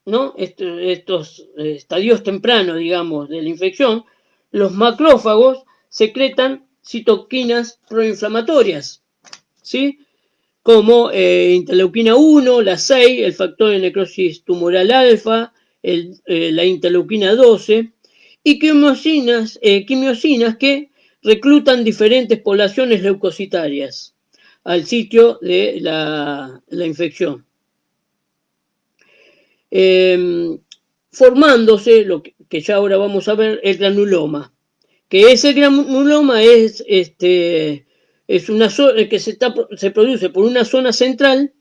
¿no? Estos estadios tempranos, digamos, de la infección, los macrófagos secretan citoquinas proinflamatorias, ¿sí? Como interleuquina 1, la 6, el factor de necrosis tumoral alfa, la interleuquina 12, y quimiosinas que reclutan diferentes poblaciones leucocitarias al sitio de la infección. Formándose lo que ya ahora vamos a ver, el granuloma, que ese granuloma es una zona que se produce por una zona central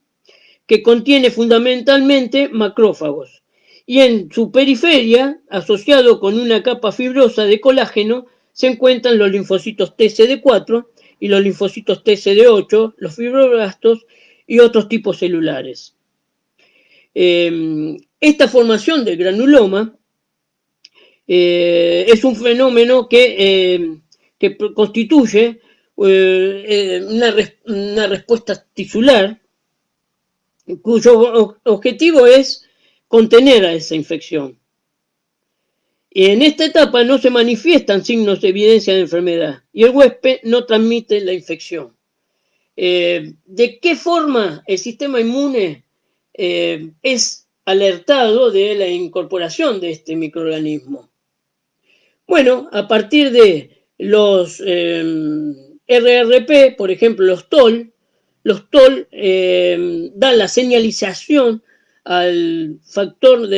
que contiene fundamentalmente macrófagos y en su periferia, asociado con una capa fibrosa de colágeno, se encuentran los linfocitos TCD4 y los linfocitos TCD8, los fibroblastos y otros tipos celulares. Esta formación del granuloma es un fenómeno que constituye una respuesta tisular cuyo objetivo es contener a esa infección. En esta etapa no se manifiestan signos de evidencia de enfermedad y el huésped no transmite la infección. ¿De qué forma el sistema inmune es alertado de la incorporación de este microorganismo? Bueno, a partir de los RRP, por ejemplo, los TOL dan la señalización al factor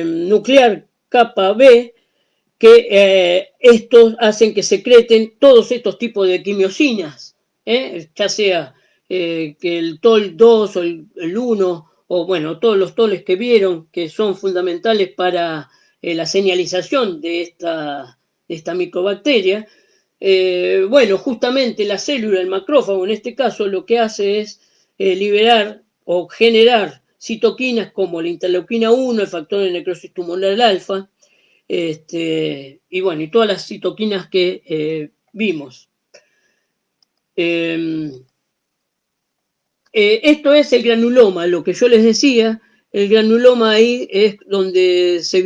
nuclear kappa B, que estos hacen que secreten todos estos tipos de quimiosinas, ya sea que el TOL 2 o el 1, o bueno, todos los TOLes que vieron, que son fundamentales para la señalización de esta microbacteria. Bueno, justamente la célula, el macrófago en este caso, lo que hace es liberar o generar citoquinas como la interleuquina 1, el factor de necrosis tumoral alfa, y bueno, y todas las citoquinas que vimos. Esto es el granuloma, lo que yo les decía. El granuloma ahí es donde se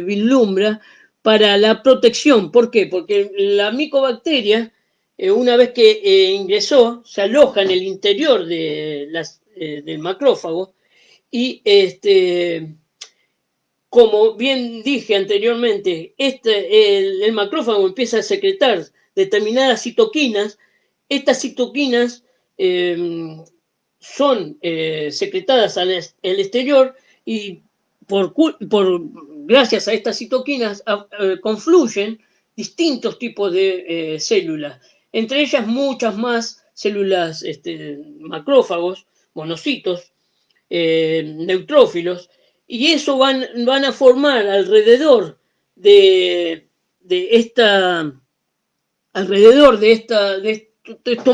vislumbra para la protección. ¿Por qué? Porque la micobacteria, una vez que ingresó, se aloja en el interior del macrófago y como bien dije anteriormente, el macrófago empieza a secretar determinadas citoquinas. Estas citoquinas son secretadas al exterior y gracias a estas citoquinas confluyen distintos tipos de células, entre ellas muchas más células macrófagos, monocitos, neutrófilos, y eso van a formar alrededor de estos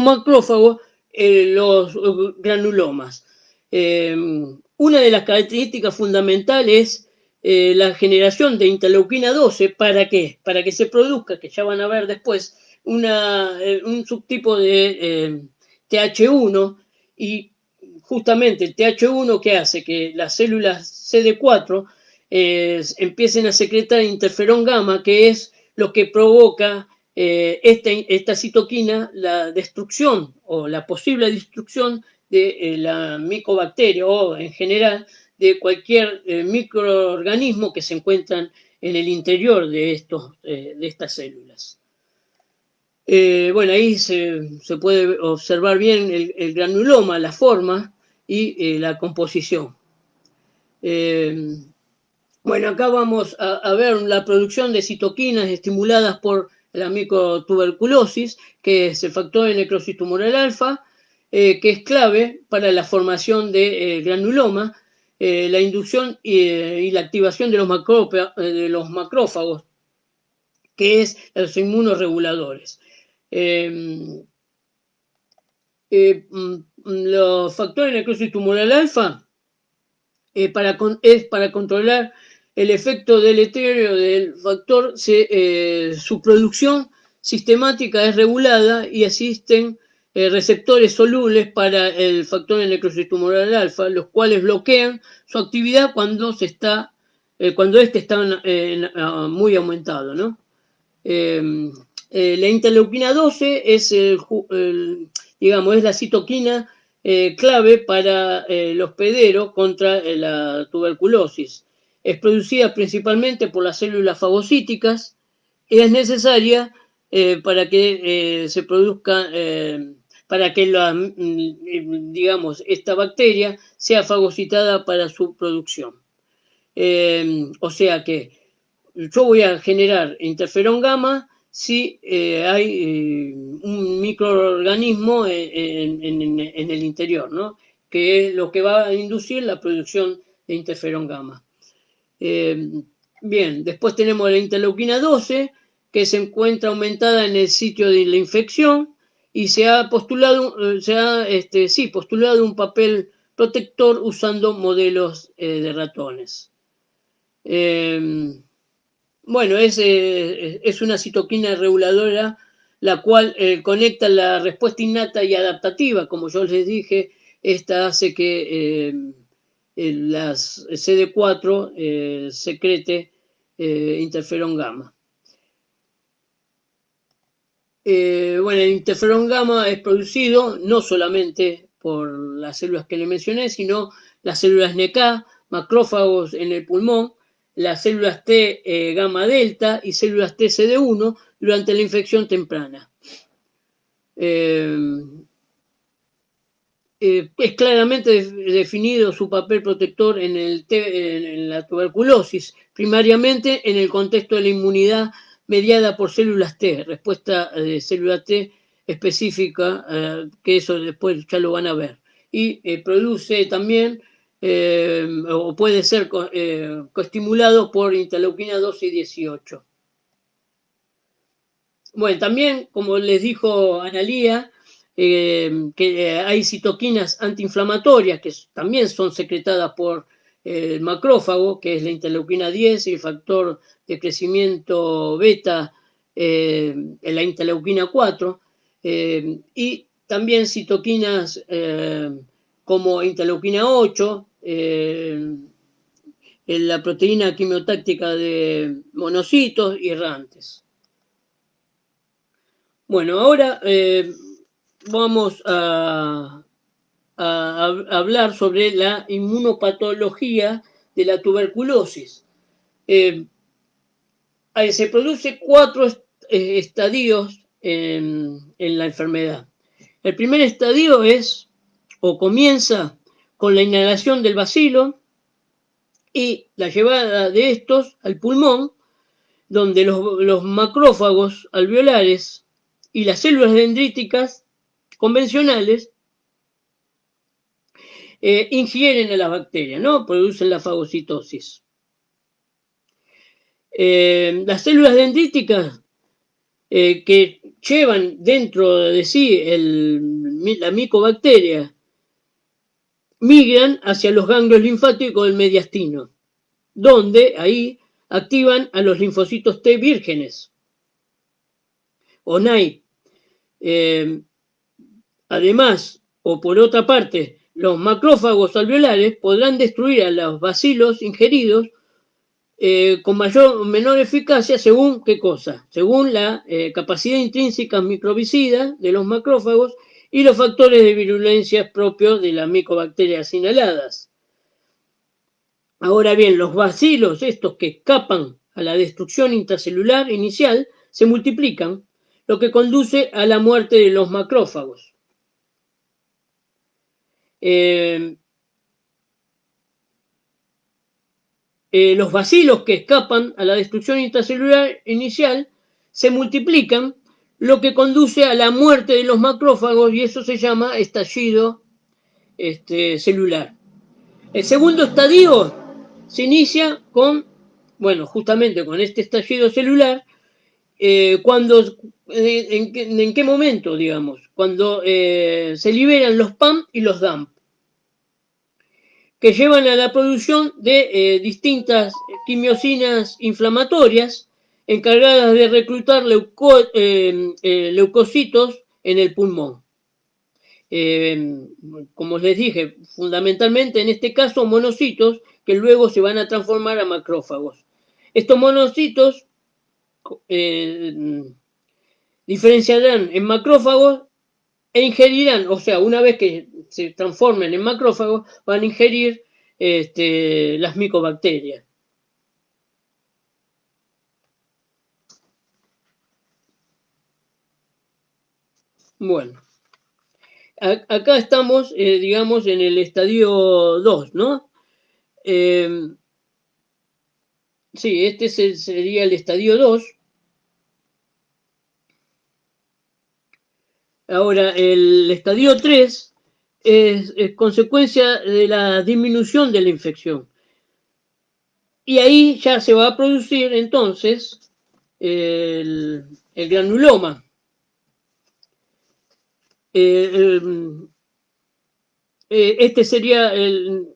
macrófagos los granulomas. Una de las características fundamentales es la generación de interleuquina 12. ¿Para qué? Para que se produzca, que ya van a ver después, un subtipo de TH1, y justamente el TH1 que hace que las células CD4 empiecen a secretar interferón gamma, que es lo que provoca esta citoquina, la destrucción o la posible destrucción de la micobacteria o en general de cualquier microorganismo que se encuentran en el interior de estas células. Bueno, ahí se puede observar bien el granuloma, la forma y la composición. Bueno, acá vamos a ver la producción de citoquinas estimuladas por la micotuberculosis, que es el factor de necrosis tumoral alfa, que es clave para la formación de granuloma, la inducción y la activación de los macrófagos, que es los inmunoreguladores. Los factores de necrosis tumoral alfa es para controlar el efecto deleterio del factor. Su producción sistemática es regulada y existen receptores solubles para el factor de necrosis tumoral alfa, los cuales bloquean su actividad cuando está muy aumentado, ¿no? La interleuquina 12 es digamos, es la citoquina clave para el hospedero contra la tuberculosis. Es producida principalmente por las células fagocíticas y es necesaria para que se produzca, para que digamos, esta bacteria sea fagocitada para su producción. O sea que yo voy a generar interferón gamma si hay un microorganismo en el interior, ¿no? Que es lo que va a inducir la producción de interferón gamma. Bien, después tenemos la interleuquina 12, que se encuentra aumentada en el sitio de la infección y se ha postulado un papel protector usando modelos de ratones. Bueno, es una citoquina reguladora, la cual conecta la respuesta innata y adaptativa. Como yo les dije, esta hace que las CD4 secrete interferón gamma. Bueno, el interferón gamma es producido no solamente por las células que le mencioné, sino las células NK, macrófagos en el pulmón, las células T gamma delta y células TCD1 durante la infección temprana. Es claramente definido su papel protector en la tuberculosis, primariamente en el contexto de la inmunidad mediada por células T, respuesta de célula T específica, que eso después ya lo van a ver. Y produce también, o puede ser coestimulado por interleuquina 12 y 18. Bueno, también, como les dijo Analía, que hay citoquinas antiinflamatorias que también son secretadas por el macrófago, que es la interleuquina 10 y el factor de crecimiento beta, en la interleuquina 4, y también citoquinas como interleuquina 8, la proteína quimiotáctica de monocitos y errantes. Bueno, ahora vamos a hablar sobre la inmunopatología de la tuberculosis. Se produce 4 estadios en la enfermedad. El primer estadio es, o comienza con la inhalación del bacilo y la llevada de estos al pulmón, donde los macrófagos alveolares y las células dendríticas convencionales ingieren a las bacterias, ¿no? Producen la fagocitosis. Las células dendríticas que llevan dentro de sí la micobacteria migran hacia los ganglios linfáticos del mediastino, donde ahí activan a los linfocitos T vírgenes o NAI. Además, o por otra parte, los macrófagos alveolares podrán destruir a los bacilos ingeridos con mayor o menor eficacia según qué cosa, según la capacidad intrínseca microbicida de los macrófagos y los factores de virulencia propios de las micobacterias inhaladas. Ahora bien, los bacilos, estos que escapan a la destrucción intracelular inicial, se multiplican, lo que conduce a la muerte de los macrófagos. Los bacilos que escapan a la destrucción intracelular inicial se multiplican, lo que conduce a la muerte de los macrófagos y eso se llama estallido celular. El segundo estadio se inicia justamente con este estallido celular, ¿en qué momento, digamos? Cuando se liberan los PAM y los DAMP, que llevan a la producción de distintas quimiosinas inflamatorias encargadas de reclutar leucocitos en el pulmón. Como les dije, fundamentalmente en este caso monocitos que luego se van a transformar a macrófagos. Estos monocitos diferenciarán en macrófagos e ingerirán, o sea, una vez que se transformen en macrófagos, van a ingerir las micobacterias. Bueno, acá estamos, digamos, en el estadio 2, ¿no? Sí, este sería el estadio 2. Ahora, el estadio 3 es consecuencia de la disminución de la infección. Y ahí ya se va a producir entonces el granuloma. Este sería el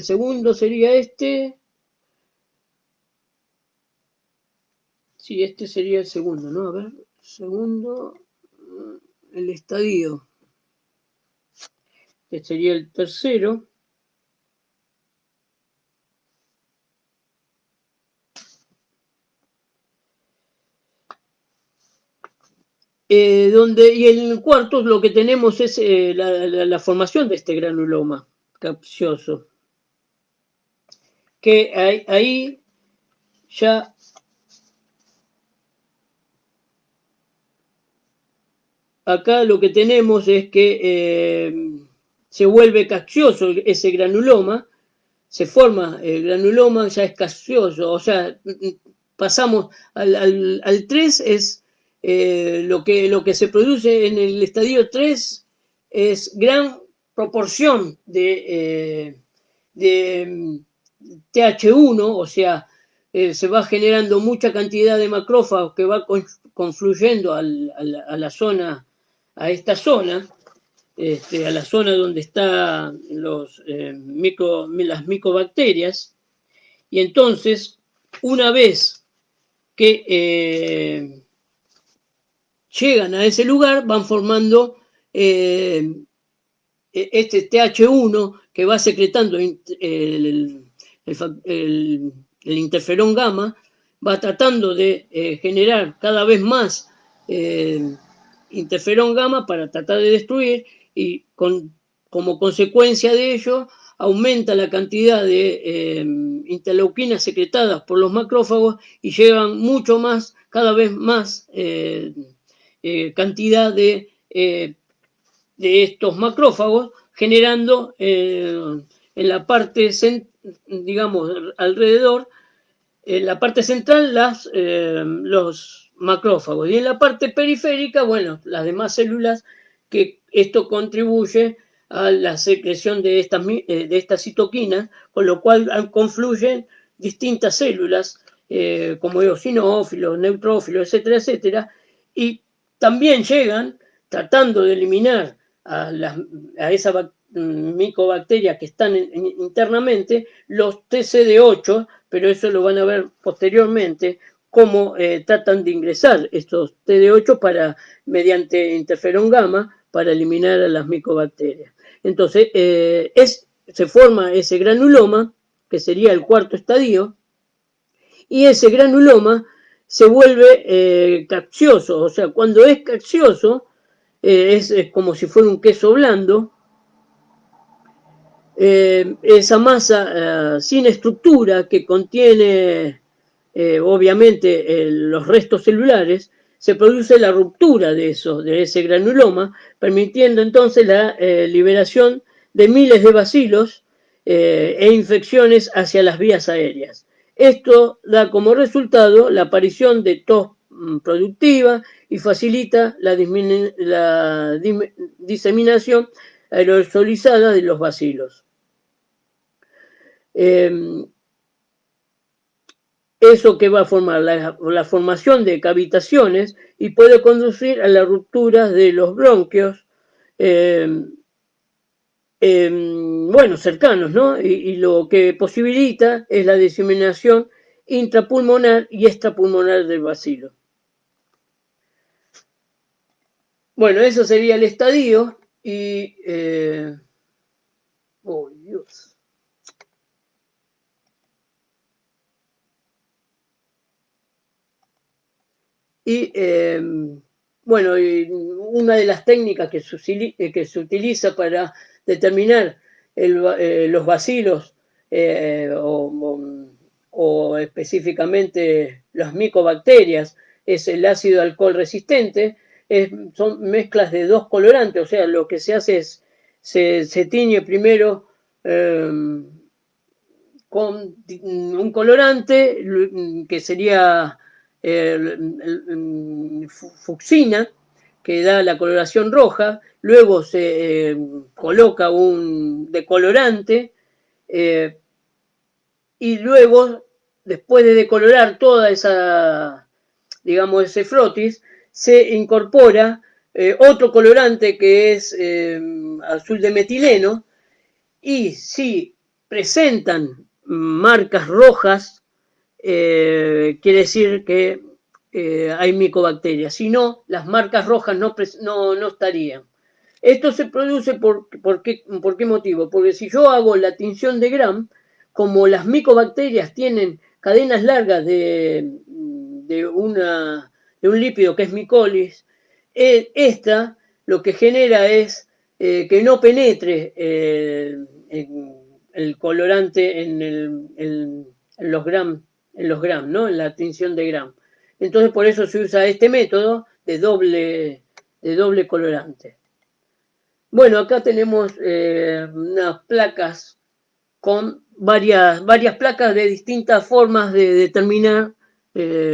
segundo sería este. Sí, este sería el segundo, ¿no? A ver, segundo, el estadio. Este sería el tercero. Y en el cuarto lo que tenemos es la formación de este granuloma capcioso, que ahí ya acá lo que tenemos es que se vuelve gaseoso ese granuloma, se forma el granuloma, ya es gaseoso, o sea, pasamos al 3 es lo que se produce en el estadio 3 es gran proporción de TH1, o sea, se va generando mucha cantidad de macrófagos que va confluyendo a la zona, a esta zona, a la zona donde están las micobacterias, y entonces, una vez que llegan a ese lugar, van formando este TH1 que va secretando el interferón gamma, va tratando de generar cada vez más interferón gamma para tratar de destruir, y como consecuencia de ello aumenta la cantidad de interleuquinas secretadas por los macrófagos y llevan mucho más, cada vez más cantidad de estos macrófagos, generando en la parte, digamos, alrededor, en la parte central, los macrófagos. Y en la parte periférica, bueno, las demás células, que esto contribuye a la secreción de estas citoquinas, con lo cual confluyen distintas células, como eosinófilos, neutrófilos, etcétera, etcétera, y también llegan tratando de eliminar a esa micobacterias que están internamente, los TCD8, pero eso lo van a ver posteriormente, cómo tratan de ingresar estos TD8 mediante interferón gamma para eliminar a las micobacterias. Entonces, se forma ese granuloma, que sería el cuarto estadio, y ese granuloma se vuelve gaseoso, o sea, cuando es gaseoso, es como si fuera un queso blando, esa masa sin estructura que contiene obviamente los restos celulares, se produce la ruptura de ese granuloma, permitiendo entonces la liberación de miles de bacilos e infecciones hacia las vías aéreas. Esto da como resultado la aparición de tos productiva y facilita la diseminación aerosolizada de los bacilos. Eso que va a formar la formación de cavitaciones y puede conducir a la ruptura de los bronquios, bueno, cercanos, ¿no? Y lo que posibilita es la diseminación intrapulmonar y extrapulmonar del bacilo. Bueno, eso sería el estadio y... oh, Dios. Y bueno, una de las técnicas que se utiliza para determinar los bacilos o específicamente las micobacterias es el ácido alcohol resistente. Son mezclas de dos colorantes, o sea, lo que se hace es se tiñe primero con un colorante que sería fucsina, que da la coloración roja, luego se coloca un decolorante y luego, después de decolorar toda esa, digamos, ese frotis, se incorpora otro colorante que es azul de metileno, y si presentan marcas rojas, quiere decir que hay micobacterias. Si no, las marcas rojas no estarían. Esto se produce ¿por qué motivo? Porque si yo hago la tinción de Gram, como las micobacterias tienen cadenas largas de un lípido que es micolis, esta lo que genera es que no penetre el colorante en los grams, ¿no? En la tinción de Gram. Entonces por eso se usa este método de doble colorante. Bueno, acá tenemos unas placas con varias placas de distintas formas de determinar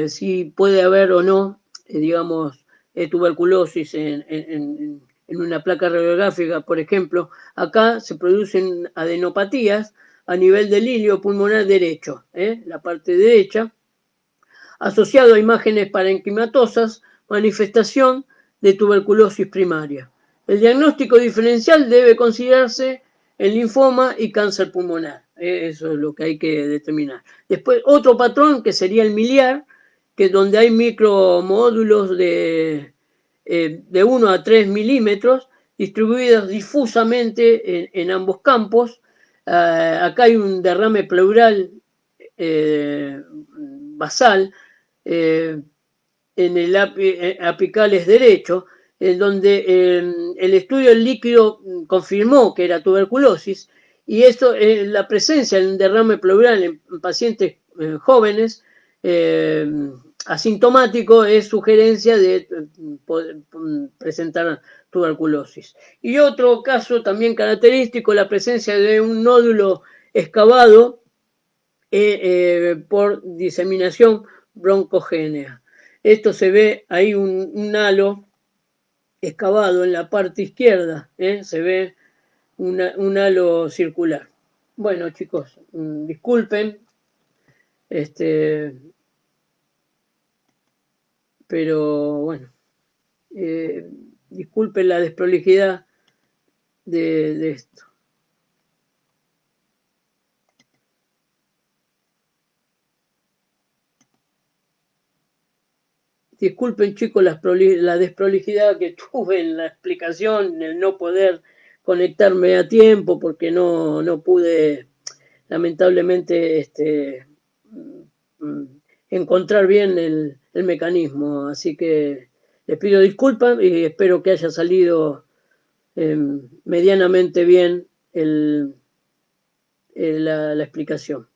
si puede haber o no, digamos, tuberculosis en una placa radiográfica, por ejemplo. Acá se producen adenopatías a nivel del hilio pulmonar derecho, la parte derecha, asociado a imágenes parenquimatosas, manifestación de tuberculosis primaria. El diagnóstico diferencial debe considerarse el linfoma y cáncer pulmonar. Eso es lo que hay que determinar. Después, otro patrón que sería el miliar, que es donde hay micromódulos de 1 a 3 milímetros distribuidos difusamente en ambos campos. Acá hay un derrame pleural basal en el apicales derecho, en donde el estudio del líquido confirmó que era tuberculosis, y esto, la presencia de un derrame pleural en pacientes jóvenes asintomático es sugerencia de presentar tuberculosis. Y otro caso también característico, la presencia de un nódulo excavado por diseminación broncogénea. Esto se ve ahí un halo excavado en la parte izquierda, se ve un halo circular. Bueno, chicos, disculpen, pero bueno, disculpen la desprolijidad de esto. Disculpen, chicos, la desprolijidad que tuve en la explicación, el no poder conectarme a tiempo porque no pude, lamentablemente, encontrar bien el mecanismo. Así que les pido disculpas y espero que haya salido medianamente bien la explicación.